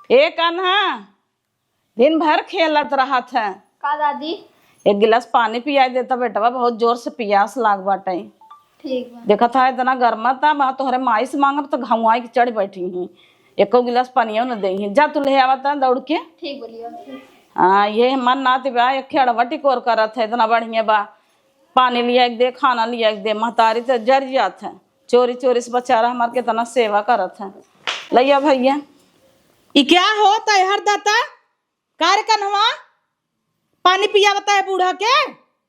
एक अन्हा दिन भर खेलत रहा था। का दादी? एक गिलास पानी पिया देता बेटवा, बहुत जोर से पियास लाग बाटे। ठीक बा। देखा था इतना गर्मा था, मैं तोहरे माई से मांगब तो घुमाई के चढ़ बैठी हूँ। एको गिलास पानियो न दे जा, तू ले आवता दौड़ के। ठीक बोलियो। हाँ ये मन नाती बा, एक खेड़वटी कोर करत है, इतना बढ़िया बा। पानी लिया एक दे, खाना लिया एक दे, महतारी तो जर जात है। चोरी चोरी से बेचारा हमार कितना सेवा करत है। लैया भैया ई क्या होता है हर दाता कार्य कन्हवा पानी पिया बता है बूढ़ा के।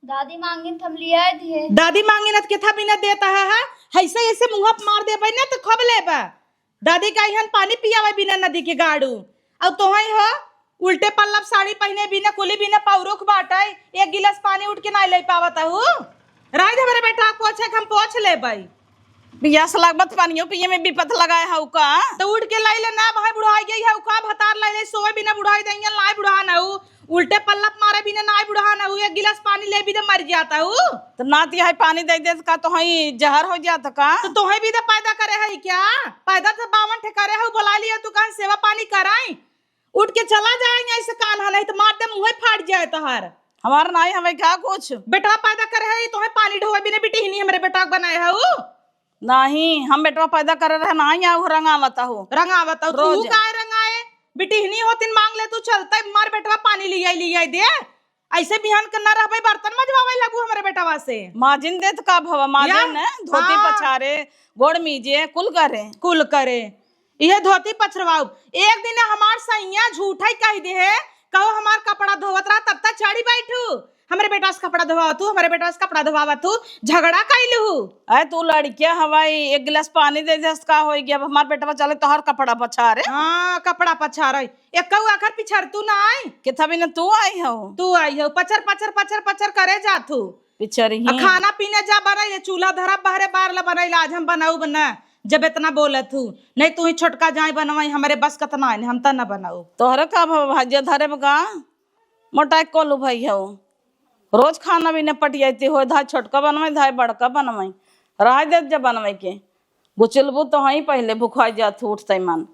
दादी मांगी थम लिया दिए। दादी मांगी न के था बिना देता है ऐसे ऐसे मुंह पे मार दे भाई ना तो खब ले बा। दादी का यहाँ पानी पियावे बिना नदी के गाड़ू। अब तो ही हो उल्टे पल्लव साड़ी पहने बिना कुली बिना पौरुख बाटे, एक गिलास पानी उठ के ना ले पावता हूँ। राज हमारे बेटा पोछे हम पोछ ले भाई। पियास लागत पानियो पिए में विपत लगाए हउ का। तो उठ के लाई ले ना भाई बुढ़ाई गई है का भतार लाई ले सोए बिना बुढ़ाई देंगे लाई बुढ़ा ना हूँ। उल्टे पल्लव मारे बिना नाई बुढ़ा ना हूँ, एक गिलास पानी ले भी तो मर जाता हूँ। तो नाती है पानी दे दे का तो ही जहर हो जाता का। तो तोहे भी तो पैदा करे है क्या? पैदा तो 52 ठेकारे है, बुला लिया तू कहाँ सेवा पानी कराई। उठ के चला जाएंगे ऐसे कान है नहीं तो मार दे मुँह फाट जाए तोहर। हमारा नाई हमें क्या कुछ बेटा पैदा करे है तोहे पानी ढोए बिना बेटी ही नहीं हमारे बेटा बनाए है वो। नहीं हम बेटवा पैदा कर रहे नहीं आऊ रंगावता हो रंगावत तू रोज। काय रंगाए बेटी ही नहीं होती मांग ले तू चलता मार बेटवा पानी लिया दे। ऐसे बिहान करना रह भाई बर्तन मजवावे लगू हमारे बेटवा से। माजिन देत का भवा माजिन या? धोती हाँ। पछारे गोड़ मीजे कुल करे यह धोती पछरवाऊ। एक दिन हमार सैया झूठा ही कह दे है कहो हमार कपड़ा धोवत रहा तब तक चढ़ी बैठू हमारे बेटा से कपड़ा धोवा तू हमारे बेटा से कपड़ा धोवा तू झगड़ा कैलू। अरे तू लड़किया हवाई एक गिलास पानी दे दे का हो गया। अब हमार बेटवा चले तो हर कपड़ा पछारे। हाँ कपड़ा पछा रही एक आखिर पिछड़ तू ना आई किथा भी न तू आई हो। तू आई हो पचर पचर पचर पचर करे जा तू पिछड़ी खाना पीने जा बनाई चूल्हा धरा बहरे बार ला बनाई आज हम बनाऊ बना जब इतना बोले तू नहीं तू ही छोटका जाए बनवाई हमारे बस कतना हम तो न बनाऊ। तोहरे का भाज्य धरे का मोटा कोलू भाई हो। रोज खाना भी न पटियाती हो, धाय छोटका बनवाई धाय बड़का बनवाई रह दे जब बनवाई के गुचलबू तो वहीं पहले भुखाई जात उठते मन।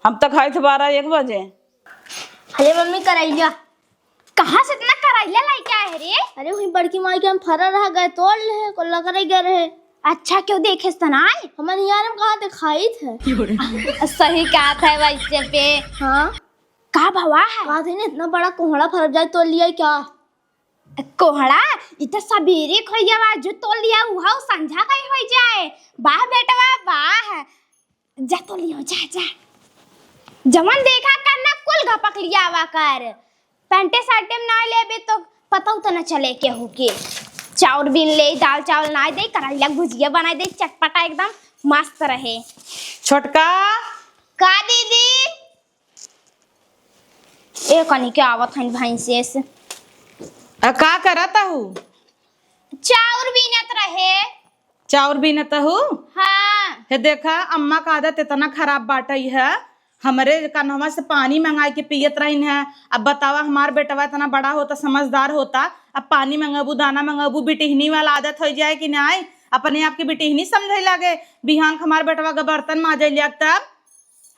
हम तो खाए थे 12-1 बजे। अरे मम्मी करैया कहाँ से इतना करैला लाई क्या है रे? अरे वही बड़की माई के हम फरा रह गए तोड़ ले को लग रही गए रहे। अच्छा क्यों देखे सनाई हमारे यार हम कहाँ दिखाई थे। सही कहा था वैसे पे। हाँ का भवा है कहा थे इतना बड़ा कोहड़ा फर जाए तो लिया क्या कोहड़ा इतना सबेरे खोई जावा जो तो लिया हुआ संझा कहीं हो जाए। वाह बेटवा वाह जा तो लियो जा जा जमन देखा करना कुल घपक लिया आवा कर पैंटे साटे में ना लेबे तो पता तो न चले के हो के। चाउर बीन ले दाल चावल ना दे करैला भुजिया बना दे चटपटा एकदम मस्त रहे। छोटका का दीदी ए कनी के आवत हन भैंसे से का करता हूँ चाउर बीनत रहे। चाउर बीनत हूँ। हाँ हे देखा अम्मा का आदत इतना खराब बाटई है हमारे कन्हवा से पानी मंगाई के पियत रही है। अब बतावा हमार बेटवा इतना बड़ा होता समझदार होता अब पानी मंगाबू दाना मंगाबू बिटिहनी वाला आदत हो जाए कि नहीं अपने आप की बिटिहनी समझे लगे बिहान हमार बेटवा का बर्तन माजे लिया तब।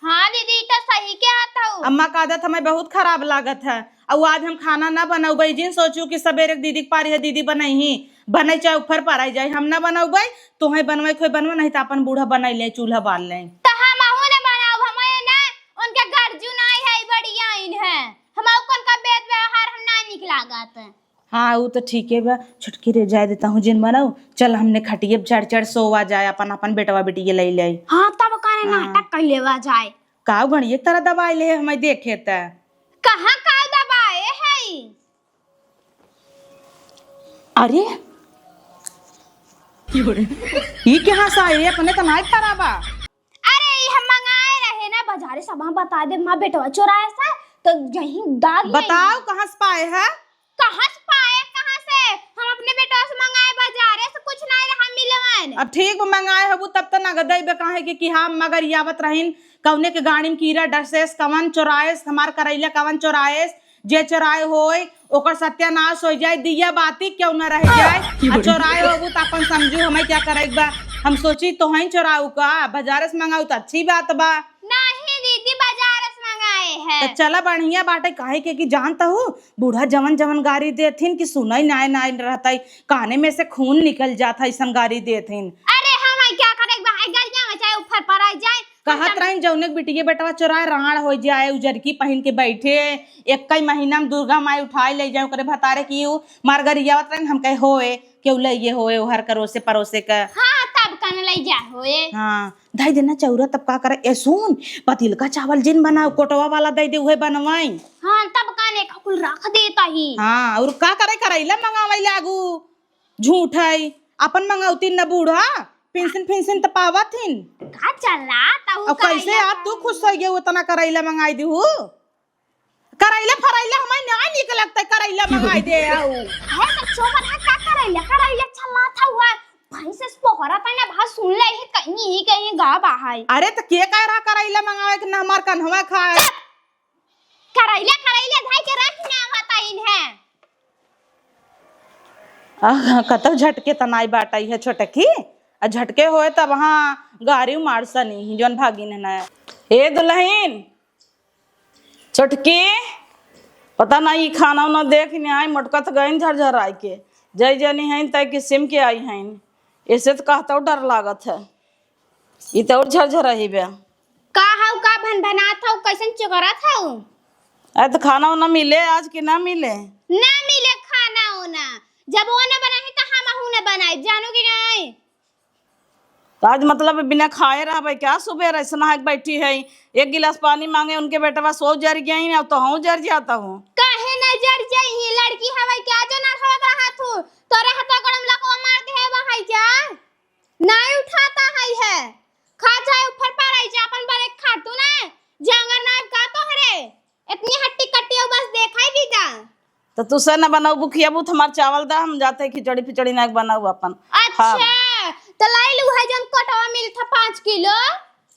हाँ दीदी तो सही के हाथ हूँ। अम्मा का आदत हमें बहुत खराब लागत है और आज हम खाना ना बनाऊ भाई जिन सोचू कि सवेरे दीदी पारी है दीदी बनाई ही बने चाहे ऊपर पर आई जाए हम ना बनाऊ भाई तो है बनवाई कोई बनवा नहीं तो अपन बूढ़ा बनाई ले चूल्हा बाल ले तो हम आहू ने बनाओ हमें ना उनके घर जुनाई है बढ़िया इन है हम कौन का बेद व्यवहार हम ना निक लागत। हाँ वो तो ठीक है बा छुटकी रे जाए देता हूँ जिन बनाऊ चल हमने खटिए चढ़ चढ़ सोवा जाए अपन अपन बेटवा बेटी ये ले ले। हाँ तब काने नाटक कर लेवा जाए का गणिए तरह दवाई ले हमें देखे त कहाँ का दबाए है। अरे ये कहाँ से आए अपने तो नहीं खराबा। अरे हम मंगाए रहे ना बाजारे सब हम बता दे माँ बेटवा चुराया था तो यही दाद बताओ कहाँ से पाए है। कहाँ से पाए कहाँ से हम अपने बेटवा से मंगाए बाजारे से कुछ नहीं रहा मिलवन। अब ठीक मंगाए हबू तब तो नगद कहे कि हम मगर यावत रहीन कौने के गाड़ी में कीड़ा डसेस कवन चोराएस हमार करैला कवन चोराएस जे चोराए होय ओकर सत्यानाश हो जाए दिया बाती क्यों न रह जाए चोराए होबू तो अपन समझू हमें क्या करेगा बा हम सोची तोहही चोराऊ का बाजार से मंगाऊ तो अच्छी बात बा। नहीं दीदी बाजार से मंगाए है। तो चला बढ़िया बाटे, काहे के कि जानता हूँ बूढ़ा जवन जवन गाड़ी देथिन कि सुनई नाय नाय रहता, काने में से खून निकल जाता ऐसा गाड़ी देथिन। अरे हम क्या करे भाई, गलियां में चाहे ऊपर पर आ जाए कहत रही जौने बिटिया बेटवा चोराए राण हो जाए, उजरकी पहन के बैठे एक कई महीना में दुर्गा माई उठाए ले जाए करे भतारे की मारगरियावत रही हम कहे होए केउ लइए होए हर करोसे परोसे का। हाँ तब कन ले जा होए। हाँ धाई देना चौरा तब का करे, ए सुन पतिल का चावल जिन बनाओ कोटवा वाला दे दे उहे बनवाई। हाँ तब काने का कुल रख देता ही। हाँ और का करे करैला मंगावई लागू झूठ है अपन मंगावती न बूढ़ा पेंशन पेंशन त पावथिन का चला ताऊ अब कैसे आप तू खुश हो गए उतना करैला मंगाई दी हूँ। करैला फरैला हमें ना निक लगता करैला मंगाई दे आऊ है तो चोबर है का करैला चला था हुआ भाई से पोखरा पे ना भा सुन ले है कहीं गा बाहाई। अरे तो के कह रहा करैला मंगावे के ना हमार कन्हवा खाए करैला धाई के रख ना आता इन है। कतौ झटके तनाई बाटाई है छोटकी आ झटके होए तब वहाँ गाड़ी मारसा नहीं जौन भागिन है ना। ए दुल्हन छोटकी पता नहीं खाना उना देख नहीं आई मटकत गई झरझर आई के जय जनी है तय किस्म के आई हैं ऐसे तो कहता डर लागत है ये तो और झरझर रही बे का हाउ का भन बनात हौ कैसन चकरा था। अरे तो खाना उना मिले आज कि ना मिले? ना मिले खाना ओना, जब वो ना बनाई तो हम हूं ना बनाई जानो कि नहीं। आज मतलब बिना खाए रहा भाई क्या सुबह ऐसा है बैठी है एक गिलास पानी मांगे उनके बेटवा सो जर गई अब तो हूँ जर जाता हूँ। काहे ना जर जाई लड़की हवा क्या जो ना हवा रहा तू तोरे हाथ गरम लको मार दे है भाई क्या नहीं उठाता है खा जाए ऊपर पर आई जा अपन बारे खा तू ना जांगर ना का तो हरे इतनी हट्टी कट्टी बस देखाई भी जा तो तू से न बनाऊ बुखिया बुथ हमार चावल दा हम जाते खिचड़ी फिचड़ी ना बनाऊ अपन। अच्छा तो लाई लू है जन कटवा मिल था 5 किलो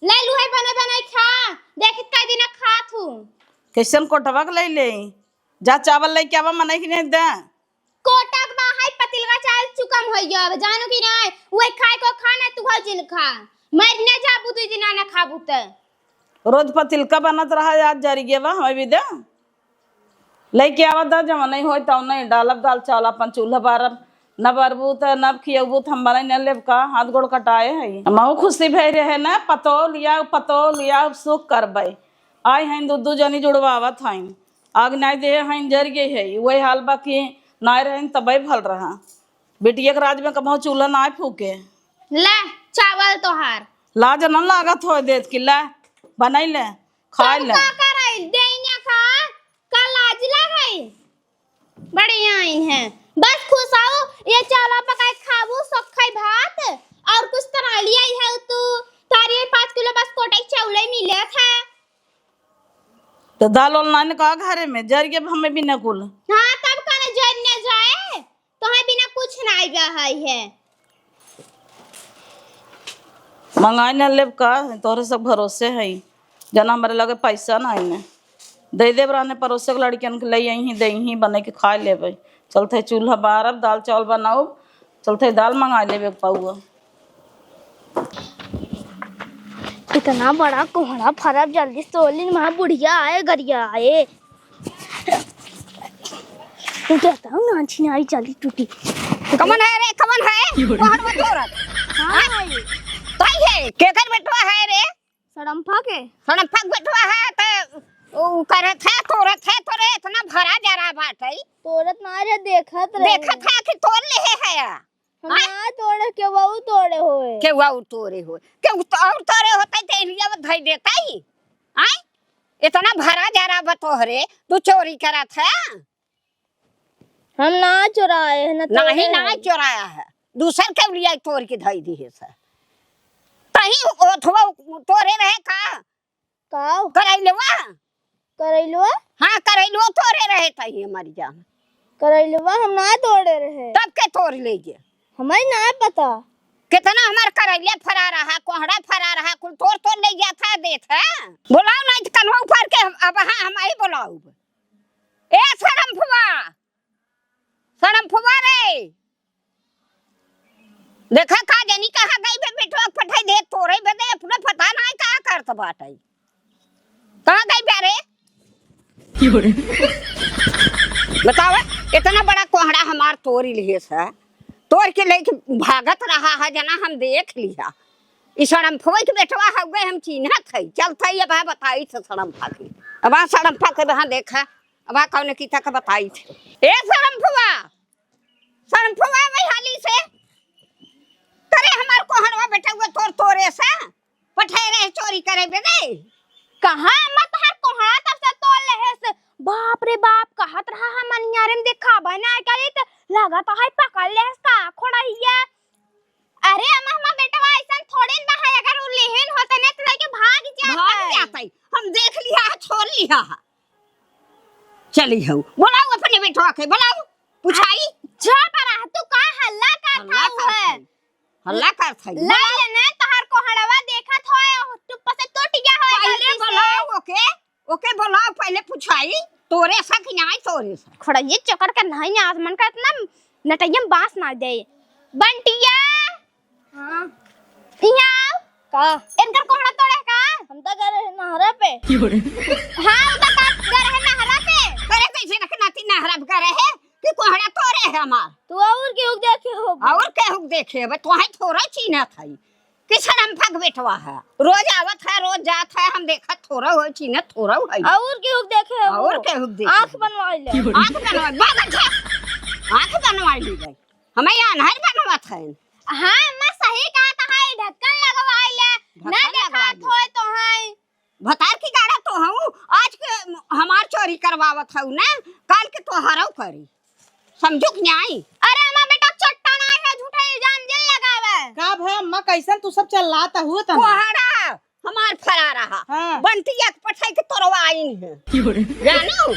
ले लू है बने बने खा देख कई दिन खा थू कैसन कोटवा ले ले जा चावल ले के आवा मने कि नहीं दे कोटक बा है पतिलगा चाल चुकम हो गया जानो कि नहीं वही खाए को खाना तू हर जिन खा मर न जाबू तू जिना ना खाबू त रोज पतिलका बनत रहा आज जरी गेवा हमें भी दे लेके आवा दा जब नहीं होई तो नहीं डालब दाल चावल अपन चूल्हा बारब न बरबू त न खियबू त हम बने न लेब का हाथ गोड़ कटाए है महू खुशी भई रहे न पतो लिया सुख करबै आई हैं दू जनी जुड़वावत हैं आग नहीं दे हैं जर गई है वही हाल बा कि ना रहे तबे भल रहा बेटिया के राज में कबहू चूल्हा ना फूके ले चावल तोहार लाज न लागत हो देत कि ला बनाई ले खाई ले का कराई देइना खा का लाज लगाई बढ़िया इन है बस खुश आओ ये चावल पकाए खाबू सखई भात और कुछ तरह लिया है तू तारी 5 किलो बस कोटाई चावल मिले था तो दाल वाल नान का घरे में जर के हमें भी न कुल। हाँ तब कने जरने जाए तो है बिना कुछ नहीं बहाई है मंगाई न लेब का तोहरे सब भरोसे है जना हमारे लगे पैसा ना है दे देव रहने परोसे के लड़कियन के ले ही दे ही बने के खा लेबै चलते चूल्हा बारब दाल चावल बनाओ चलते दाल मंगा लेबे पाऊआ। इतना बड़ा कोहड़ा फरब जल्दी सोलिन वहाँ बुढ़िया आए गरिया आए तो कहता हूँ नाची नाई चली टूटी कमन है रे कमन है कोहड़ में तोरत हाँ ताई है केकर बेटवा है रे सड़म्फा के सड़फक बेटवा है तो उ करत है तोरत है तोरे इतना भरा जा रहा बात है तोड़त ना रे देखत रे देखत है कि तोड़ ले है ना तोड़े के बहु तोड़े होए के वाउ तोरे हो के और तोरे होते ते एरिया में धई देता ही आई इतना भरा जा रहा बतोहरे तू चोरी करत है हम ना चुराए है ना नहीं ना चोराया है दूसर के लिया तोड़ के धई दी है सर तही ओथवा तोरे रहे का काव करैलवा करैलवा हां करैलवा तोरे रहे तही हमारी जान करैलवा हम ना तोड़े रहे तब के तोड़ ले गए हमें ना पता कितना हमार करैले फरा रहा कोहड़ा फरा रहा कुल तोड़ तोड़ ले गया था देत है बुलाओ नहीं कन्वा ऊपर के अब हां हम आई बुलाओ ए शरम फुवा रे देखा का जनी कहा गई बे बेटवा पठाई दे तोरे बदे अपना पता नहीं का करत बाटई कहां गई बे रे बतावा इतना बड़ा कोहड़ा हमार तोड़ लिए है, तोड़ के लेके भागत रहा है जना हम देख लिया। ई सड़म फुआ के बेटवा हवे हम चिन्हत है, चलता अब बताई थे सड़म फाकी। अब सड़म फाके वहां देखा अब कौन कीता का बताई थे। ए सड़म फुआ में हाली से करे हमार कोहड़वा बेटवा तोरे से पठेरे चोरी करे बे दे। कहां अम्मा तहार कोहड़ा तब से तोड़ ले से। बाप रे बाप कहत रहा हम नियारे में देखा बना करे त लागत है पकड़ ले का खोड़ाइया। अरे अम्मा हमार बेटवा ऐसा थोड़े न है, अगर उ लेहन होता न त लेके भाग जाता। हम देख लिया है, छोड़ लिया है। चली हो बुलाओ अपने बेटवा के, बुलाओ पुछाई जा पर तू का हल्ला करता है। हल्ला करत है ला लेना तहार कोहड़वा देखत होए टुप्पा से टूट गया होए। पहले बुलाओ ओके बुलाओ, पहले पुछाई तोरे सा कि नहीं तोरे सा। खड़ा ये चक्कर का नहीं आसमान का इतना नटैया बांस ना दे। बंटिया हां इहाँ का इनकर कोहड़ा तोड़े का हम तो गए रहे नहरा पे। हां उता का गए रहे नहरा पे। करे कैसे रखना ती नहरा करे है कि कोहड़ा तोरे है हमार। तू और केहू देखे हो और केहू देखे अब तो है थोड़ा चीना था कि शरम फक बेटवा है, रोज आवत है रोज जात है, हम देखत थोड़ा हो चीना थोड़ा है। और केहू देखे हो और केहू देखे आंख बनवाई ले। आंख बनवाई ली गई हमें अनहर बनवात है। हां अम्मा सही कहा था, ढक्कन लगवाई ले ना देखत होए तो है। भतार की गाड़ा तो हूँ आज के हमार चोरी करवावत हूँ ना, काल के तो हरव करी समझो कि नहीं। अरे अम्मा बेटा चट्टा ना है, झूठा इल्जाम दिल लगावे का भाई अम्मा कैसन तू सब चलाता हुआ था कोहड़ा हमार फरा रहा। हाँ। बंटिया के पठाई के तोरवा आई है जानो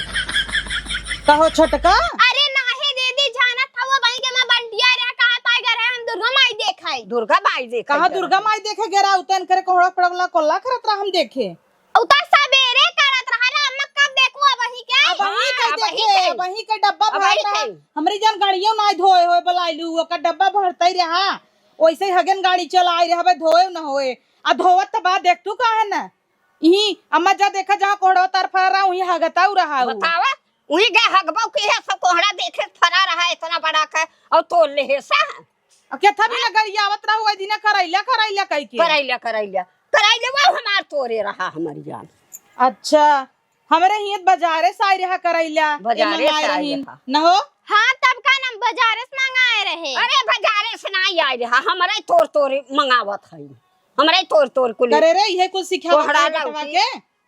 कहो छोटका। अरे नाही दीदी जाना था वो भाई के मैं बंटिया रे कहा टाइगर है, हम दुर्गा माई देखाई। दुर्गा माई देखे कहा दुर्गा माई देखे गेरा उतन करे कोहड़ा पड़वला कोल्ला करत रहा हम देखे। उता सबेरे करत रहा रे अम्मा कब देखू वही के। अब वही के देखे वही के डब्बा भर रहा हमरी जान गाड़ियों ना धोए होए बलाइलू ओकर डब्बा भरतई रहा ओइसे हगन गाड़ी चलाई रहबे धोए न होए आ धोवत त बाद देख तू काहे न ई अम्मा जा देखा जहां कोहड़ा तार फरा रहा वही हगताऊ रहा। बतावा उही गे हगबो के है सब कोहड़ा देखे फरा रहा इतना बड़ा का और तोड़ ले है सा केथा भी लगड़िया आवत रहा ओइ दिना करैला कह के कराइले वो हमार तोरे रहा हमारी जान। अच्छा हमरे हियत बाजारे से आई रहा करैला बाजारे से आई रहा न हो। हां तब का नाम बाजारे से मंगाए रहे। अरे बाजारे से नहीं आई रहा, हमारे तोड़ मंगावत है, हमारे तोड़ कुल करे रे ये कुछ सिखावत बेटवा के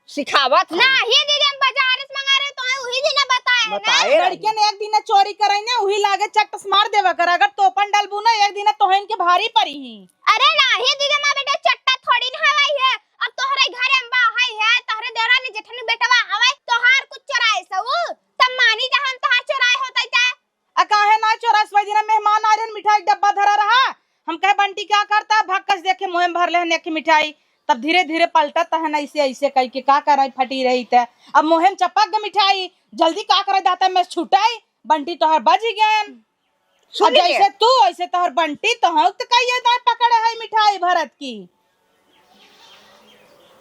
सिखावत ना ही दीदी हम बाजारे से मंगा रहे तो वही दिन बताए ना। लड़के ने एक दिन चोरी कराई ना वही लागे चट्टस मार देवा कर, अगर तोपन डालबू ना एक दिन तोहन के भारी पड़ी ही। अरे नाही दीदी मां बेटा चट्टा थोड़ी न हवाई है, अब तोहरे घरे में बाहई है तोहरे देवरा ने जेठनी बेटवा हवाई तोहार कुछ चोराए सऊ तब मानी जा हम तोहार चोराए होतै त आ काहे ना चोरास वही दिन मेहमान आ रहे मिठाई डब्बा धरा रहा हम कहे बंटी क्या करता भक्कस देखे मुंह में भर ले ने की मिठाई तब धीरे धीरे पलटत है ना ऐसे ऐसे कह के का कराई फटी रही थे अब मुंह में चपक ग मिठाई जल्दी का करे दाता में छुटाई बंटी तोहर बज गयन जैसे तू ऐसे तोहर बंटी तो हम तो कहिए दाई पकड़े है मिठाई भरत की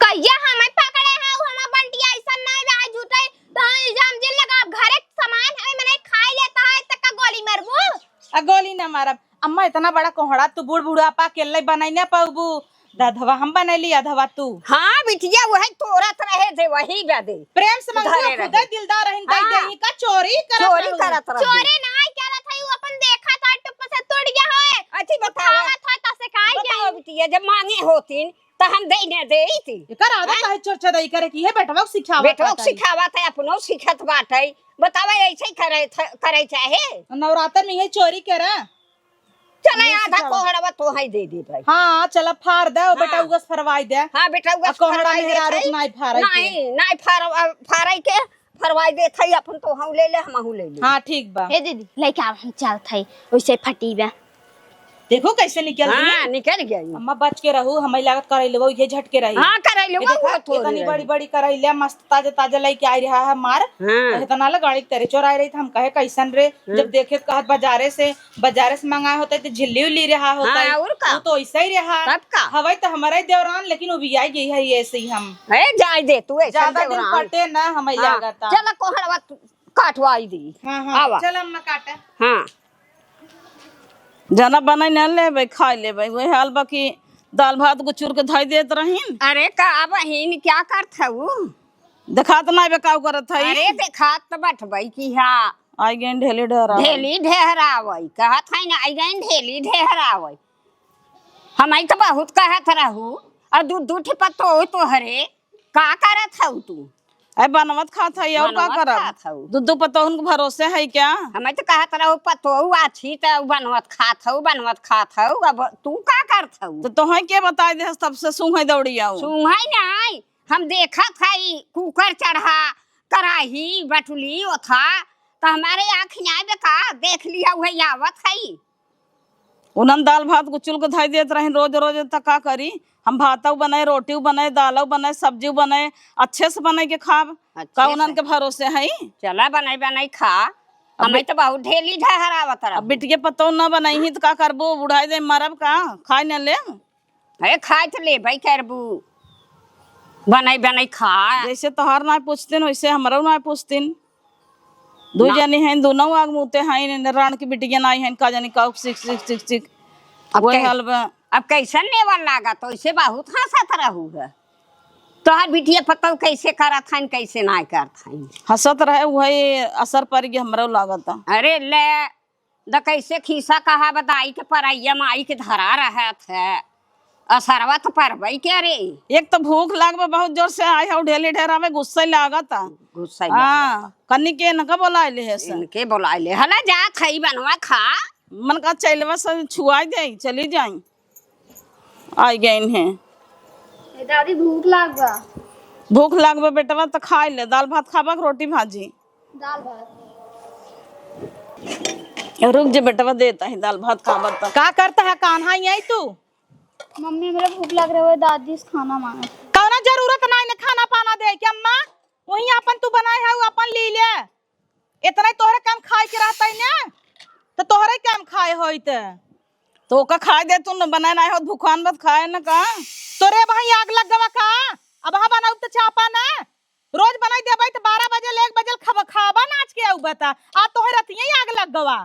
कहिया हमें पकड़े है हम बंटिया ऐसा नहीं बा झूठे तो इल्जाम जे लगा घरे सामान है मैंने खाई लेता है तक का गोली मारबू आ गोली ना मारब अम्मा इतना बड़ा कोहड़ा तू बूढ़ बुढ़ापा अकेले बनाई ना पाबू दाधवा हम बनैली अधवा तू। हां बिटिया वही तोरत रहे थे वही बदे प्रेम से मंगो खुदा दिलदार रहन दई दही का चोरी करत रहे चोरी नहीं करत है अपन देखा था टुप से तोड़ गया है। अच्छी बतावा था त से काई बताओ बिटिया जब मांगे होतीन त हम देने देई थी एकर आदत काहे चोरचा दई करे की है बेटवा सिखावत बेटवा सिखावत है अपनो सिखत बाटे बतावा ऐसे करे चाहे नवरात्र में ये चोरी करा चला आधा कोहड़ा तो है दे दे भाई। हां चला फाड़ दे बेटा उगस फरवाई दे। हां बेटा उगस कोहड़ा मेहरा रुक नहीं फाड़ै नहीं फाड़ै के फरवाई दे थई अपन तो हम ले ले हम ले ले। हां ठीक बा हे दीदी लेके आ हम चल थई ओइसे फटी बा देखो कैसे निकल रही हाँ निकल गई। अम्मा बच के रहू, हमें लागत करैले वो ये झटके रही। हाँ करैले ये देखा इतनी बड़ी बड़ी करैले मस्त ताजा ताजा लेके आई रहा है मार। हाँ इतना ला गाड़ी तेरे चोर आई रही थी, हम कहे कैसन रे, जब देखे कहत बाजारे से मंगाए होते तो झिल्ली उल्ली रहा होता हाँ, है, और का? वो तो ऐसा ही रहा तब का? हवाई तो हमारा ही देवरान, लेकिन वो भी आई गई है ऐसे ही। हम है जाय दे तू ऐसे ज्यादा दिन कटे ना हमें लागत। चल कोहड़वा काटवाई दी। हाँ आवा। हाँ चल अम्मा काटे। हाँ जना बनाई न लेबै खाई लेबै, वही हाल बाकी दाल भात गुचुर के धई देत रहीन। अरे का बहिन क्या करत हऊ? देखा तो नहीं बेकाव करत है। अरे देखा तो बैठबई की हा आई गई ढेली डरा ढेली ढेहरावई कहत है ना आई गई ढेली ढेहरावई। हम तो बहुत कहत रहू और दूध दूठ पतो तो हरे का करत हऊ तू? अरे बनवत खात है और का बनवत करब? खात हऊ। दुद्दू पतो उनके भरोसे है क्या? हमें तो कहत रहू पतो आछी तो बनवत खात हऊ। अब तू का करत हऊ? तो तोहे के बताई दे तब से सुंघई दौड़ी आऊ। सुहाई नहीं हम देखत हई कुकर चढ़ा कराही बटुली ओथा तो हमारे आँख नहीं बेका देख लिया वही आवत हई। उनन दाल भात गुचुल के धई देत रहीन रोज रोज, तक का करी? हम भातऊ बनाए, रोटियों बनाए, दालऊ बनाए, सब्जी बनाए, अच्छे से बनाए के खाब। का उनन के भरोसे है? चला बनाई खा। हमें तो बहुत ढेली ढहरावत रहा। अब बिटिया पतो न बनाई ही तो का करबो? बुढ़ाई दे मरब का? खाई न ले है खाए तो ले भाई करबू बनाई खा। जैसे तोहार ना पूछतीन वैसे हमरो ना पूछतीन। दू जनी हैं, दोनों आग मुते हैं, रान की बिटिया नहीं हैं, का जानी का सिक वही हाल बा। अब कैसन लेवल लागा तो इसे बहुत हंसत रहू है। तोहार बिटिया पतो कैसे करत हन कैसे ना करत हन। हंसत रहे वही असर पड़ गया हमरो लागत। अरे ले द कैसे खीसा कहा बताई के परैया माई के धरा रहत है असरवा तो परबई के रे। एक तो भूख लागबे बहुत जोर से, आई हूँ ढेली ढेरावे गुस्सा लागत। गुस्सा हाँ कन्नी के न का बोलाइले है से इनके बोलाइले हला जा खई बनवा खा। मन का चलवा से छुआई दे चली जाई। आई गई हैं दादी भूख लाग बा। भूख लागबे बेटवा तो खाई ले, दाल भात खाबा के रोटी भाजी। दाल भात रुक जे बेटवा देता है दाल भात खाबा तो। का करता है कान्हा यही तू? मम्मी मेरा भूख लग रहा है, दादी से खाना मांगा। कौना जरूरत नहीं न खाना पाना दे के अम्मा, वही अपन तू बनाए है अपन ली ले। इतना तोहरे काम खाए के रहता है ना, तो तोहरे काम खाए होइत। तो का खाए दे तू न बनाए ना हो भूखान मत खाए न का। तोरे वही आग लग गवा का? अब हाँ बनाऊ तो चापा ना रोज बनाई देबै तो 12 बजे 1 बजे खाबा नाच के आऊ बता। आ तोहरे रतिये आग लग गवा।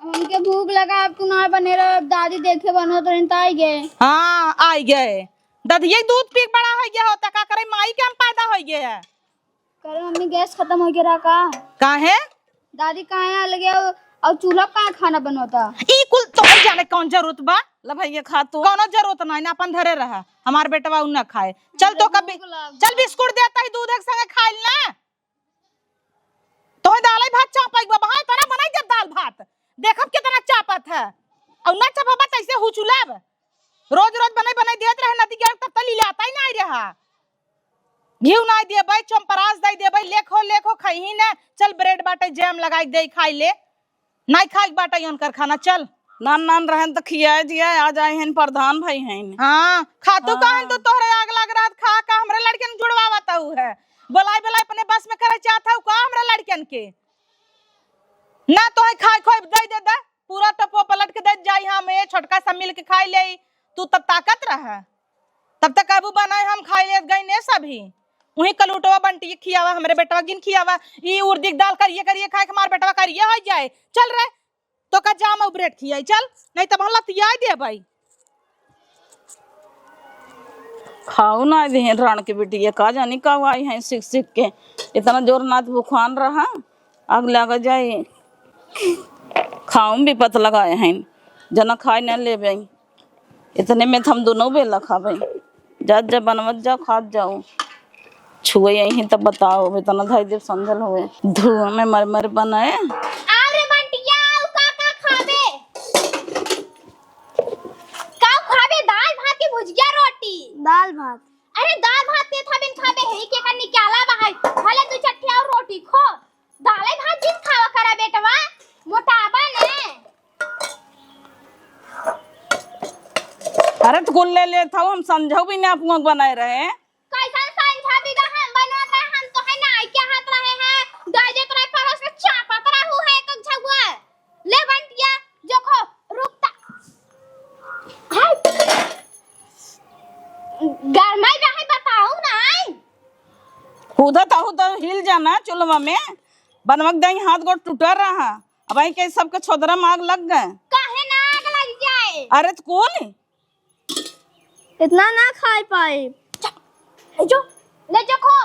उनके भूख लगा अब तू ना बने रहो, अब दादी देखे बनो तो इनता आई गए। हाँ आई गए दधिये दूध पी बड़ा हो गया होता का करे माई के हम पैदा हो गए है। करे मम्मी गैस खत्म हो गया का? काहे? दादी कहाँ लग गया और चूल्हा कहाँ खाना बनवाता? ई कुल तो जाने कौन जरूरत बा? ल भैया खा तू। कोनो जरूरत नहीं ना, अपन धरे रहा। हमार बेटवा उन ना खाए। चल तो कभी चल बिस्कुट देता ही दूध के संगे खाइल ना। तो दाल भात चापाई बा भाई तोरा बनाई दे दाल भात। देखब कितना चापत है और ना चापबा तैसे हुचुलब। रोज रोज बनाई देत रहे नदी के तब तली लाता ही नहीं रहा। घीव नहीं देबै, चंपरास दई देबै, लेखो खइही ना। चल ब्रेड बाटे जैम लगाई दे खाई ले। नहीं खाई बाटे उनकर खाना चल। नान रहन तो खियाए दिया, आज आए हैं प्रधान भाई हैं। हाँ खातू कहन तो तोहरे आग लग रहा खा का हमरे लड़कन जुड़वावत है। बोलाई अपने बस में करे चाहता हूँ का हमरा लड़कन के ना तो है खाए खोए दे दे पूरा टपो पलट के दे जाई। हम ये छोटका सा मिल के खाई ले तू तब ताकत रहा। तब तक काबू बनाए हम खाई ले गई ने सभी। वही कलूटवा बंटी खियावा हमरे बेटवा गिन खियावा। ई उर्दी दाल करिए खाए के मार बेटवा करिए हो जाए। चल रे तो का जाम और ब्रेड खियाई चल, नहीं तब हम लतियाई दे भाई। खाऊ ना दे रान के बेटी का जानी का आई है सीख के इतना जोर नाथ बुखान रहा आग लग जाए। खाऊं भी पत लगाए हैं जना खाए न ले भाई। इतने में हम दोनों बेला खा भाई। जब बनवत जाओ खात जाओ छुए यही तब बताओ इतना धाई देव समझल हुए धुआं में मर बनाए। अरे बंटिया का खाबे? का खाबे? दाल भात की भुजिया रोटी। दाल भात? अरे दाल भात के था बिन खाबे है के का निकाला बाहर। भले तू चटनी और रोटी खो, दाल भात जिन खावा करा बेटवा मोटाबा ने। अरे तो कुल ले लेता हूँ, हम समझो भी नहीं आप बनाए रहे। कैसा संझा बिगा हम बनवा रहे, हम तो है ना क्या हाथ रहे हैं गाजे करे परोस में चापत रहू है एक झगुआ ले बंटिया जोखो रुकता हाय गरमाई रहे बताओ ना। कूदा ताहू तो हिल जाना चुलवा में, बनवक देंगे हाथ गोड़ टूटा रहा। अब आई के सबके छोदरा में आग लग गए। काहे ना आग लग जाए। अरे तो कौन इतना ना खाई पाए ले जो खो।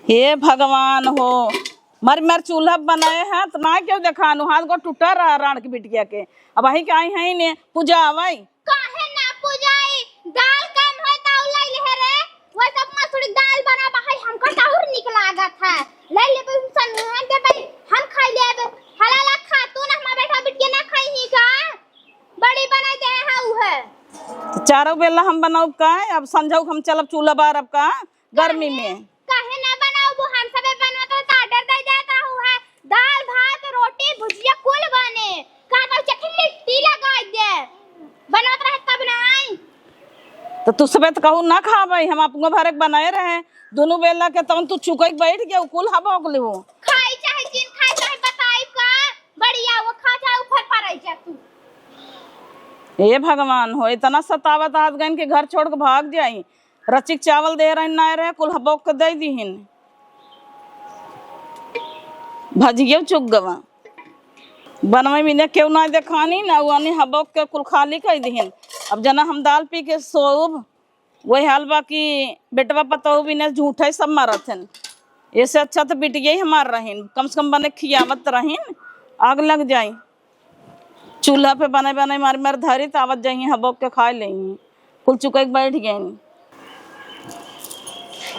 हे भगवान हो, मर मर चूल्हा बनाए हैं तो ना क्यों देखा हाथ गोड़ टूटा रहा राण की बिटिया के। अब आई के आई है ने पूजा आवाई काहे ना पूजाई दाल कम है ताऊ लाई ले रे वो सब मसूरी दाल बना भाई हमको ताऊर निक लागत है ले ले तुम सनहन के भाई हम खाई लेब हलाला खा तू ना हमारा बेटा बिटिया ना खाई ही का बड़ी बना दे है उ है। तो चारों बेला हम बनाऊ का अब समझाऊ हम चलब चूल्हा बार अब का गर्मी में। काहे ना बनाओ वो हम सब बनवा तो ऑर्डर दे जाता हूं है दाल भात रोटी भुजिया कुल बने का तो चखी लिट्टी लगा दे बनवत रहे तब ना आई। तो तू सबे तो कहू ना खा भाई, हम आपको भरक बनाए रहे दोनों बेला के तब तू चुकई बैठ गया कुल हवा हो वो खाई चाहे जिन खाई चाहे बताई का बढ़िया वो खा चाहे ऊपर पर जा तू। हे भगवान हो, इतना सतावत आज गन के घर छोड़ के भाग जाई। रचिक चावल दे रहे ना रहे कुल हबोक के दे दीहिन भजियो चुक गवा बनवे में क्यों ना देखानी ना वो हबोक के कुल खाली कर दीहिन। अब जना हम दाल पी के सोब वही हाल बाकी बेटवा पतो भी ने झूठे सब मारत हन। इससे अच्छा तो बिटिया ही हमार रहीन, कम से कम बने खियावत रहीन आग लग जाई। चूल्हा पे बने बने मार मार धरी तावत जाइए हबोक के खा लेंगे कुल चुके बैठ गए।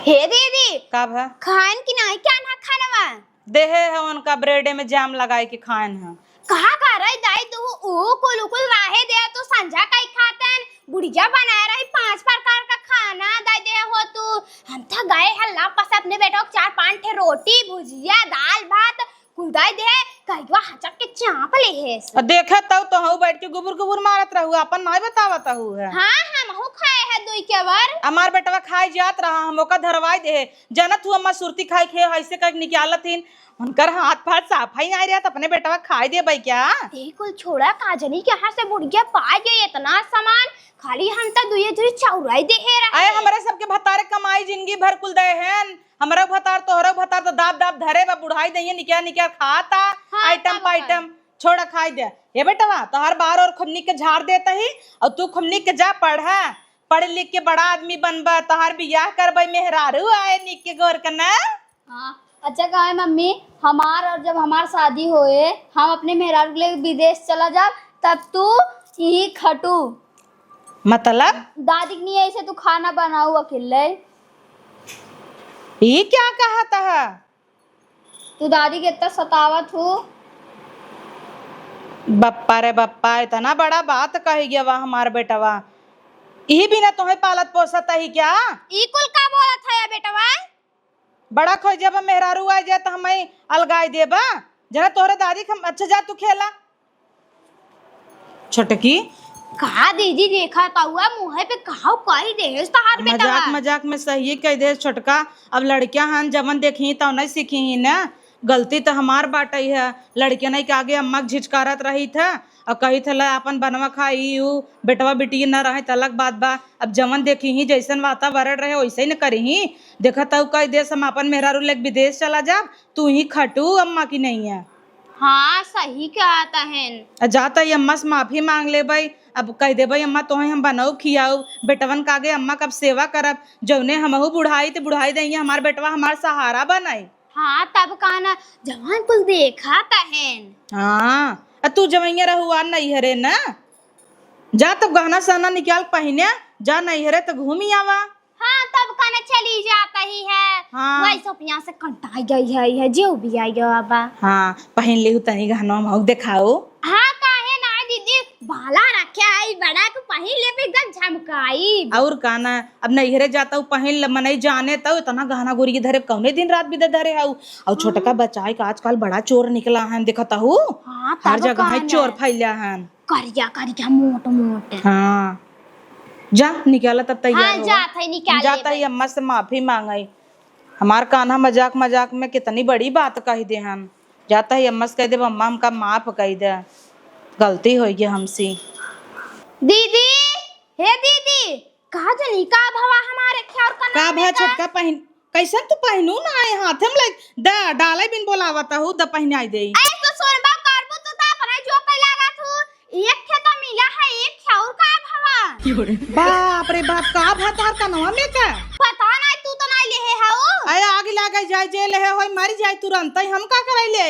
हे दीदी का भा खान की नहीं क्या ना खानवा देहे है उनका ब्रेड में जाम लगाए के खान है। कहा करे दाई तू ओ कुल राहे दे तो संझा काई खातन बुढ़िया बनाए रही 5 प्रकार का खाना दाई दे हो तू हम था गए हल्ला पस अपने बेटो 4-5 ठे रोटी भुजिया दाल भात कुल दाई दे कईवा हचक के चाप ले है देखा तब तो हूँ बैठ के गुबुर गुबुर मारत रहू अपन नहीं बतावत हूँ है। हां हम हो खाए है दुई के बार हमार बेटवा खाई जात रहा हम ओका धरवाई दे जनत हुआ अम्मा सुरती खाई खे ऐसे कर निकालत हिन उनकर हाथ फाथ साफाई नहीं रहा अपने बेटवा खाई दे भाई क्या कुल छोड़ा काजनी के हाथ से बुढ़िया पा गए इतना सामान खाली हम तो दुई जुरी चौराई दे है आए हमारे सबके भतारे कमाई जिंदगी भर कुल दे हैं हमारा भतार तोहरा भतार तो दाब दाब धरे बा बुढ़ाई दइए निका निका खाता आइटम पाइटम छोड़ा खाई दे। ये बेटवा तोहर बार और खुमनी के झाड़ देता ही और तू खुमनी के जा पढ़ लिख के बड़ा आदमी बनबा तोहर बियाह करबई मेहरारू आए निक के गोर करना। हाँ अच्छा कहा है मम्मी हमार और जब हमार शादी होए हम अपने मेहरारू के लिए विदेश चला जा तब तू यही खटू मतलब दादी की नहीं ऐसे तू खाना बनाऊ अकेले ये क्या कहा था तू दादी के इतना सतावत हो। बप्पा रे बप्पा इतना बड़ा बात कही गया वह हमार बेटवा यही बिना तुम्हें पालत पोसत ही क्या ई कुल का बोला था या बेटवा बड़ा खोज जब मेहरारू आ जाए तो हमें अलगाई देबा जरा तोहरे दादी अच्छा जा तू खेला छोटकी कहा दीदी देखा ता हुआ मुंह पे कहा कही दे तोहार बेटा मजाक मजाक में सही कह दे छोटका अब लड़कियां हन जवन देखी तो नहीं सीखी ही ना गलती तो हमार बात ही है लड़कियां नहीं के आगे अम्मा झिझकारत रही था और कही थे अपन बनवा खाई बेटवा बेटी न रहे तो अलग बात बा अब जवन देखी ही जैसन वातावरण रहे वैसे ही न करी ही देखा तब कह दे हम अपन मेहरारू लेके विदेश चला जा तू ही खटू अम्मा की नहीं है। हाँ सही कहता है जाता ही अम्मा से माफी मांग ले भाई अब कह दे भाई अम्मा तुम्हें हम बनाऊ खियाऊ बेटवन का आगे अम्मा कब सेवा करब जौने हमहू बुढ़ाई तो बुढ़ाई देंगे हमार बेटवा हमार सहारा बनाई। हाँ तब कहना जवान कुल देखा तहन हाँ तू जवैया रहुआ नहीं हरे ना जा तब गहना सहना निकाल पहने जा नहीं हरे तो घूमी आवा। हाँ तब कहना चली जाता ही है हाँ। वही सब यहाँ से कंटाई गई है जो भी आई गया बाबा। हाँ पहन ले तनी गहना हम दिखाओ। हाँ काहे ना दीदी बाला रखे आई बड़ा को पहन ले पे एकदम झमकाई और काना अब नैहरे जाता हूँ पहन ल मनई जाने तो इतना गहना गुरी धरे कौने दिन रात भी धरे है और छोटका बचाई का आजकल बड़ा चोर निकला है दिखता हूँ हाँ हर जगह है चोर फैला है करिया करिया मोट मोट। हाँ जा निकाला तब तैयार हाँ हो। जात है निकाल जाता ही अम्मा से माफी मांगई। हमार कान्हा मजाक मजाक में कितनी बड़ी बात कही दे हन। जाता ही अम्मा से कह दे अम्मा हमका माफ कही दे, गलती हो गई हमसे। दीदी, हे दीदी, कहा जनी का भवा हमारे ख्याल का का नाम भा छोटका पहन कैसन तू पहनू ना आए हाथ में लाइक द डाले बिन बोलावता हूँ द पहने आई दे। ऐ तो सोनबा करबो तो ता अपने जो पे लगा तू एक खे तो मिला है एक खे और का भवा। बाप रे बाप का भा तोहर कनवा में का पता नहीं तू तो नहीं ले है हो। आए आग लागे जाए जेल है होई मर जाए तुरंत ही हम का करैले।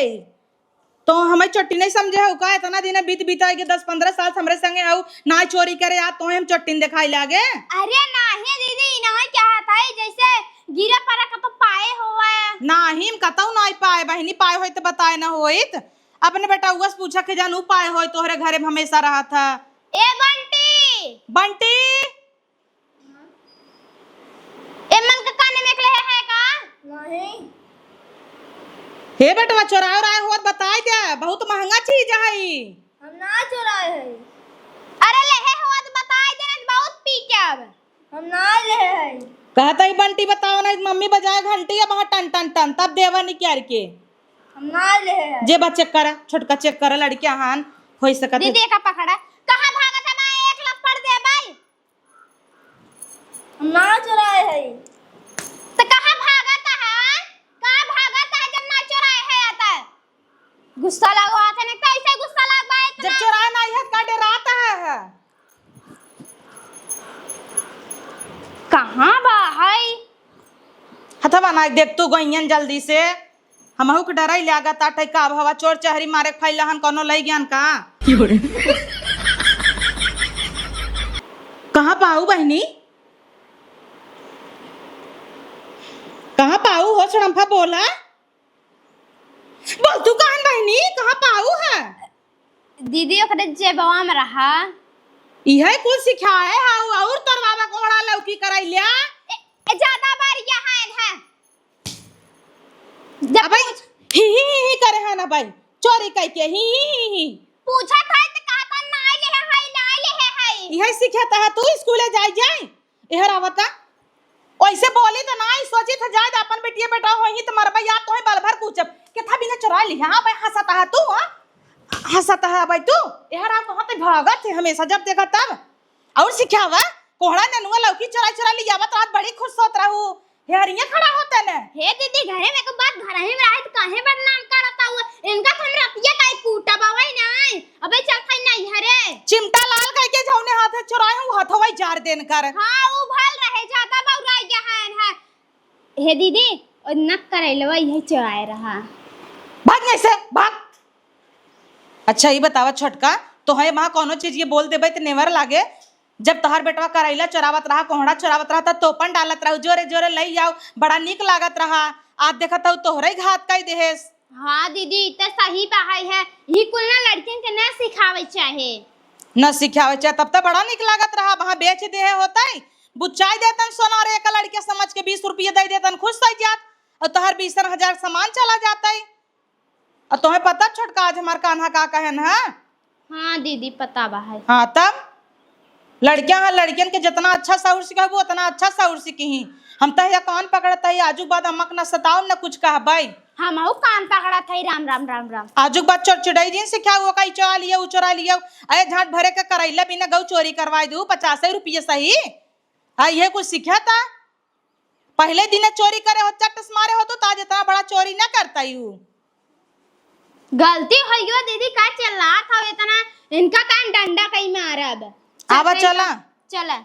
तो हमें चट्टी नहीं समझे हो का इतना दिन बीत बीता के 10-15 साल हमरे संगे हो ना चोरी करे आ तो हम चट्टी दिखाई लागे। अरे नहीं दीदी नहीं क्या था जैसे गिरे पड़ा का तो पाए हुआ है। नाही हम कतौ नहीं पाए बहनी पाए होई तो बताए ना होइत। अपने बेटा उगस पूछा के जानू पाए होई तोहरे घरे में हमेशा रहा था। ए बंटी, बंटी ए मन का कान में निकले है का? नहीं। हे बेटवा चोराव राय होत बताई दे बहुत महंगा चीज है। हम ना चुराए है। अरे ले है हुआ तो बताई देने बहुत पी के अब। हम ना ले है। कहता ही बंटी बताओ ना मम्मी बजाए घंटी या बाहर टन टन टन तब देवा निकाल के। हम ना ले है। जे बच्चे करा छोटका चेक करा लड़की हान होई सकत। दीदी का पकड़ा कहां भागा था मैं एक लपड़ दे भाई। हम ना चुराए है। तो कहां भागा था कहां भागा था जब ना चुराए है आता। गुस्सा लगा था ने कैसे गुस्सा लगा इतना। जब चुराए ना है का डराता है। कहां बा है हथवा ना देख तू गइयन जल्दी से हमहु के डराई लागत आठै का हवा चोर चहरी मारे फैलहन कोनो लई ज्ञान का। कहां पाऊ बहनी कहां पाऊ हो छड़म्फा बोला बोल तू कहन बहनी कहां पाऊ है। दीदी ओकरे जेबवा में रहा। इहे कुछ सिखाए हाउ और तोर बाबा कोहड़ा लौकी कराई लिया। ए ज्यादा बार यहाँ है अबे ही करे है ना भाई चोरी कई के ही पूछा था तो कहा था ना ले है इहे सिखाता है तू स्कूले जाए इहर आवता ओइसे बोली तो नहीं सोची था जाए अपन बेटिया बेटा होही तो मरबा या तो बल भर पूछब के था बिना चुरा ली। हां भाई हंसता है तू हंसता है भाई तू इहर आप कहते भागत है हमेशा जब देखा तब और सिखावा कोहड़ा ननुआ लौकी चुरा ली आवत रात बड़ी खुश होत रहू हेरिया खड़ा होता ने। हे दीदी घरे में के बात घर ही में रहे तो काहे बदनाम करता हुआ इनका हम रतिया काई कूटा बावई नहीं अबे चल खाई नहीं हरे चिमटा लाल कह के जौने हाथ चुराए हूं हथवई जार देन कर। हां उ भल रहे ज्यादा बौरा गहन है। हे दीदी ओ नक करैलवा यही चुराए रहा भाग नहीं से भाग। अच्छा ये बतावा छोटका तो है वहां कोनो चीज ये बोल देबे त नेवर लागे। जब तहार बेटवा करैला चरावत रहा कोहड़ा चरावत रहा त तोपन डालत रहू जोरे जोरे लई जाओ बड़ा नीक लागत रहा आज देखत हूं तोहरे घात कई देहेस। हां दीदी त सही बाहई है ई कुल ना लड़किन के ना सिखावे चाहे न सिखावे चाहे तब तो बड़ा नीक लागत रहा वहां बेच दे होता बुच्चाई देतन सोना रे एक लड़के समझ के 20 रुपये दे देतन खुश हो जात और तोहर 20,000 सामान चला जाता है। और तुम्हें पता छोटका आज हमार कान्हा का कहन है। हां दीदी पता बा है। हाँ तब लड़कियन के जितना अच्छा साउर सिखाबू उतना अच्छा साउर सीखी हम तो या कान पकड़ता है आजू बाद अमक न सताओ न कुछ कह भाई हम कान पकड़ा था राम राम राम राम आजू बाद चिड़ई दिन सिखाऊ कई चोरा लिया अरे झाट भरे के करैला बिना गौ चोरी करवा दू 50 रुपये सही ये कुछ सीखा था। पहले दिन चोरी करे हो चट्टस मारे हो तो ताज इतना बड़ा चोरी ना करता हूँ। गलती हो गई दीदी का चल रहा था इतना इनका कान डंडा कहीं मारा अब आवा चला चला।